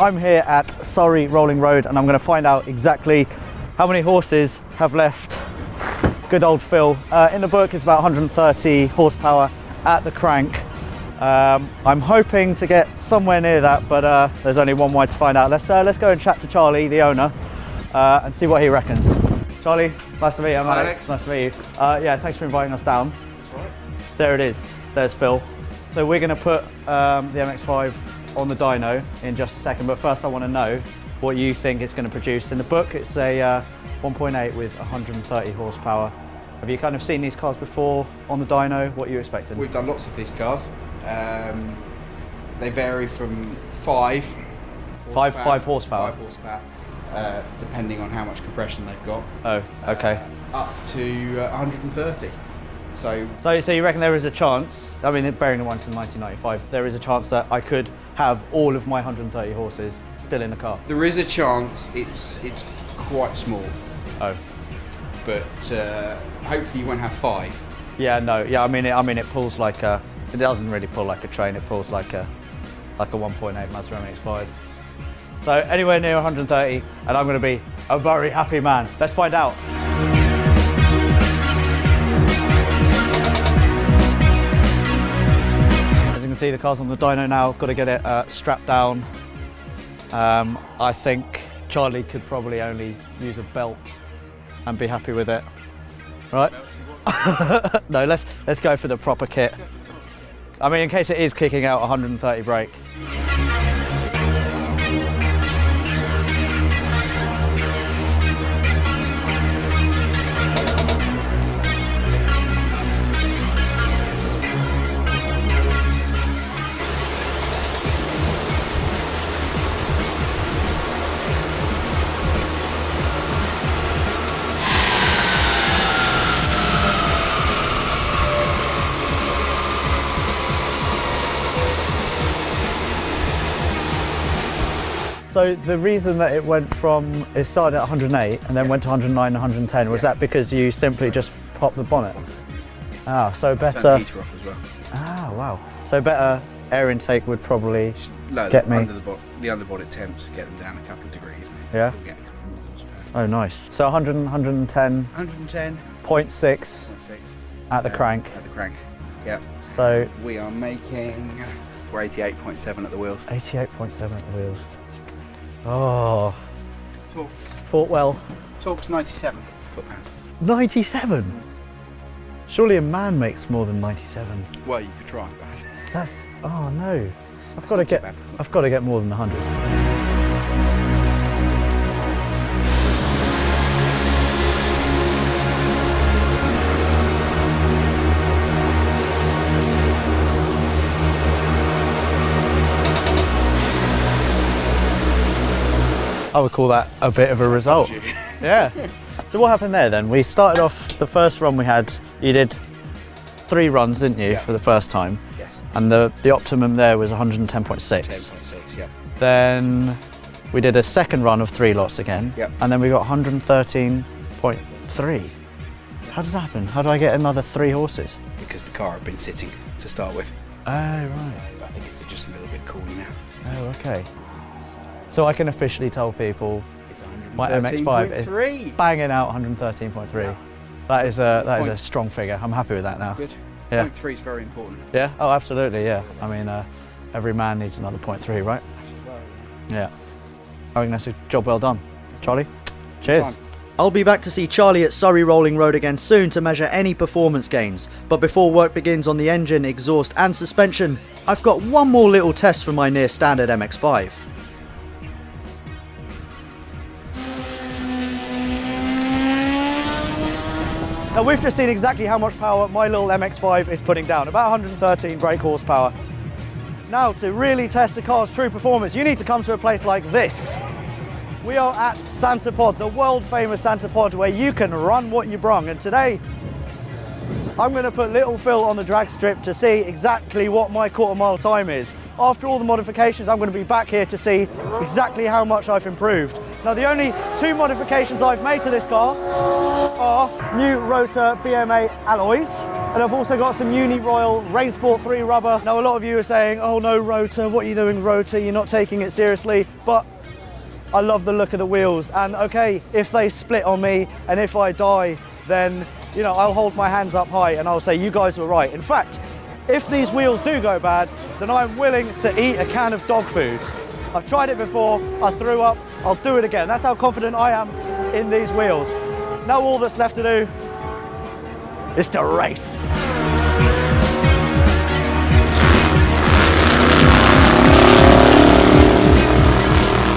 I'm here at Surrey Rolling Road and I'm going to find out exactly how many horses have left good old Phil. In the book it's about 130 horsepower at the crank. I'm hoping to get somewhere near that, but there's only one way to find out. Let's go and chat to Charlie, the owner, and see what he reckons. Charlie, nice to meet you. I'm Alex. Nice to meet you. Yeah, thanks for inviting us down. That's right. There it is. There's Phil. So we're going to put the MX-5 on the dyno in just a second, but first I want to know what you think it's going to produce. In the book it's a 1.8 with 130 horsepower. Have you kind of seen these cars before on the dyno? What are you expecting? We've done lots of these cars. They vary from 5 horsepower, depending on how much compression they've got. Oh, okay. Up to 130. So you reckon there is a chance, I mean, bearing in mind it's in 1995, there is a chance that I could have all of my 130 horses still in the car? there is a chance. It's quite small. Oh. But hopefully you won't have 5. Yeah, no, yeah, I mean it pulls like a, it doesn't really pull like a train, it pulls like a 1.8 Mazda MX-5. So anywhere near 130 and I'm going to be a very happy man. Let's find out. As you can see, the car's on the dyno now, got to get it strapped down. I think Charlie could probably only use a belt and be happy with it. Right? No, let's go for the proper kit. I mean, in case it is kicking out 130 brake. So the reason that it started at 108 and then went to 109, 110, was that because you simply just popped the bonnet? Ah, so better. Turn the heater off as well. Ah, wow. So better air intake would probably get me. The underbonnet temps get them down a couple of degrees. Yeah. We'll get a couple more horsepower. Oh, nice. So 100, 110. 0.6 at the crank. At the crank. Yep. So we are making. We're 88.7 at the wheels. 88.7 at the wheels. Oh, Torque. fought well. Torque's 97 foot-pounds. 97? Surely a man makes more than 97. Well, you could try, but That's, oh no. I've got to get more than 100. I would call that a bit of a result. Yeah. So what happened there then? We started off, the first run we had, you did 3 runs, didn't you, for the first time? Yes. And the optimum there was 110.6. 10.6, yeah. Then we did a second run of 3 lots again. Yep. And then we got 113.3. How does that happen? How do I get another 3 horses? Because the car had been sitting to start with. Oh, right. I think it's just a little bit cooler now. Oh, okay. So I can officially tell people It's my MX-5 is 113.3. banging out 113.3. Yeah. That is a strong figure. I'm happy with that now. Good. Yeah. 0.3 is very important. Yeah. Oh, absolutely. Yeah. I mean, every man needs another 0.3, right? Yeah. I think that's a job well done. Charlie, cheers. I'll be back to see Charlie at Surrey Rolling Road again soon to measure any performance gains. But before work begins on the engine, exhaust and suspension, I've got one more little test for my near standard MX-5. Now we've just seen exactly how much power my little MX-5 is putting down, about 113 brake horsepower. Now to really test the car's true performance, you need to come to a place like this. We are at Santa Pod, the world famous Santa Pod, where you can run what you brung. And today, I'm going to put little Phil on the drag strip to see exactly what my quarter mile time is. After all the modifications, I'm going to be back here to see exactly how much I've improved. Now the only 2 modifications I've made to this car are new rotor BMA alloys And I've also got some Uni Royal Rain Sport 3 rubber. Now a lot of you are saying, oh no Rotor, what are you doing Rotor? You're not taking it seriously. But I love the look of the wheels. And okay, if they split on me and if I die, then you know, I'll hold my hands up high and I'll say you guys were right. In fact, if these wheels do go bad, then I'm willing to eat a can of dog food. I've tried it before, I threw up, I'll do it again. That's how confident I am in these wheels. Now all that's left to do is to race.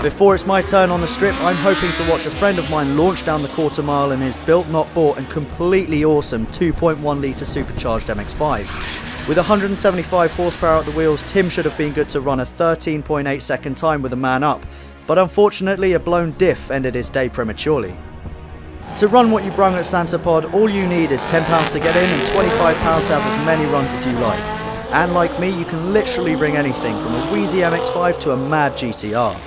Before it's my turn on the strip, I'm hoping to watch a friend of mine launch down the quarter mile in his built not bought and completely awesome 2.1 litre supercharged MX-5. With 175 horsepower at the wheels, Tim should have been good to run a 13.8 second time with a man up, but unfortunately a blown diff ended his day prematurely. To run what you brung at Santa Pod, all you need is £10 to get in and £25 to have as many runs as you like. And like me, you can literally bring anything from a wheezy MX-5 to a mad GTR.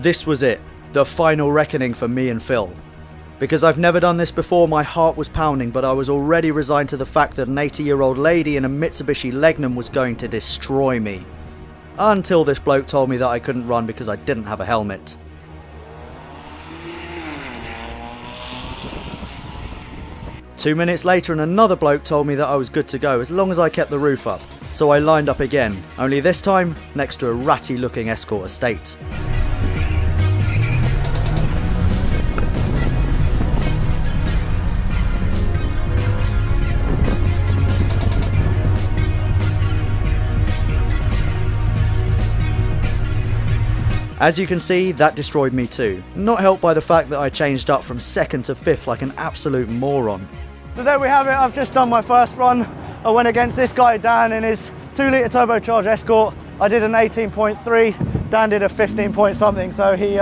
This was it, the final reckoning for me and Phil. Because I've never done this before, my heart was pounding, but I was already resigned to the fact that an 80-year-old lady in a Mitsubishi Legnum was going to destroy me. Until this bloke told me that I couldn't run because I didn't have a helmet. Two minutes later and another bloke told me that I was good to go as long as I kept the roof up. So I lined up again, only this time next to a ratty looking Escort estate. As you can see, that destroyed me too. Not helped by the fact that I changed up from second to fifth like an absolute moron. So there we have it, I've just done my first run. I went against this guy Dan in his 2 litre turbocharged Escort. I did an 18.3, Dan did a 15 point something, so he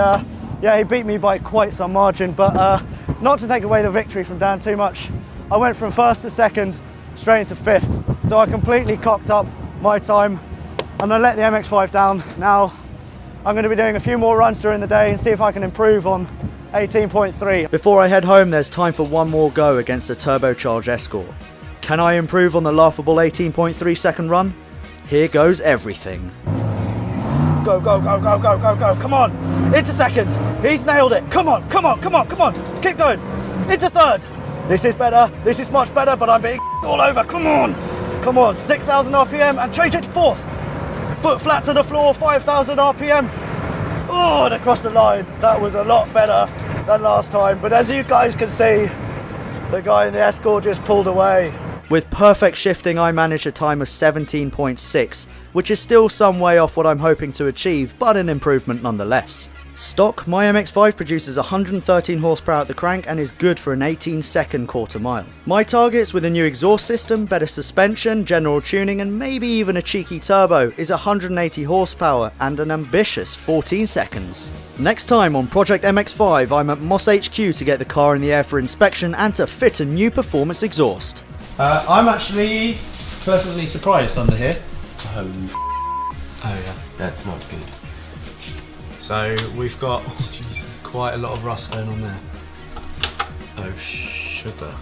beat me by quite some margin, but not to take away the victory from Dan too much. I went from first to second, straight into fifth, so I completely cocked up my time and I let the MX-5 down. Now, I'm going to be doing a few more runs during the day and see if I can improve on 18.3. Before I head home, there's time for one more go against the turbocharged Escort. Can I improve on the laughable 18.3 second run? Here goes everything. Go, go, go, go, go, go, go, come on! Into second! He's nailed it! Come on, come on, come on, come on! Keep going! Into third! This is better, this is much better, but I'm being all over, come on! Come on, 6,000 RPM and change it to fourth! Foot flat to the floor, 5,000 RPM. Oh, and across the line. That was a lot better than last time. But as you guys can see, the guy in the Escort just pulled away. With perfect shifting, I managed a time of 17.6, which is still some way off what I'm hoping to achieve, but an improvement nonetheless. Stock, my MX-5 produces 113 horsepower at the crank and is good for an 18-second quarter mile. My targets with a new exhaust system, better suspension, general tuning and maybe even a cheeky turbo is 180 horsepower and an ambitious 14 seconds. Next time on Project MX-5, I'm at Moss HQ to get the car in the air for inspection and to fit a new performance exhaust. I'm actually pleasantly surprised under here. Holy Oh yeah. that's not good. So we've got quite a lot of rust going on there. Oh sugar.